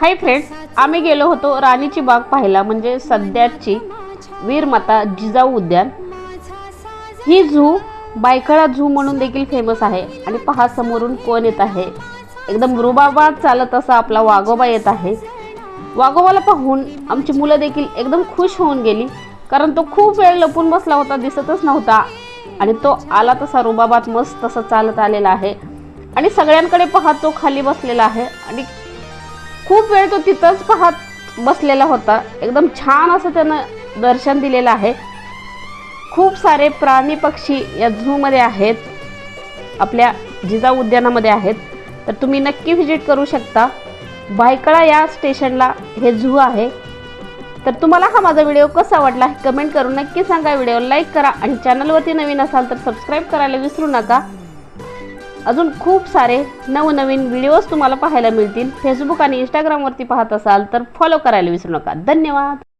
Hi friends, आम्ही गेलो होतो राणीची बाग पाहायला, म्हणजे सध्याची वीरमाता जिजाऊ उद्यान। ही झू बायखळा झू म्हणून देखील फेमस आहे। आणि पहा समोरून कोण येत आहे, एकदम रुबाबात चालत असा आपला वाघोबा येत आहे। वाघोबाला पाहून आमची मुलं देखील एकदम खुश होऊन गेली, कारण तो खूप वेळ लपून बसला होता, दिसतच नव्हता। आणि तो आला तसा रुबाबात मस्त तसा चालत आलेला आहे। आणि सगळ्यांकडे पाहत तो खाली बसलेला आहे आणि खूप वेळ तो तिथंच पाहत बसलेला होता। एकदम छान असं त्यानं दर्शन दिलेलं आहे। खूप सारे प्राणी पक्षी या झू मध्ये आहेत, आपल्या जिजाऊ उद्यानामध्ये आहेत। तर तुम्ही नक्की व्हिजिट करू शकता। बायखळा या स्टेशनला हे झू आहे। तर तुम्हाला हा माझा व्हिडिओ कसा वाटला हे कमेंट करून नक्की सांगा। व्हिडिओ लाईक करा आणि चॅनलवरती नवीन असाल तर सबस्क्राईब करायला विसरू नका। अजून खूप सारे नवनवीन व्हिडिओज तुम्हाला पाहायला मिळतील। फेसबुक आणि इंस्टाग्रामवरती पाहत असाल तर फॉलो करायला विसरू नका। धन्यवाद।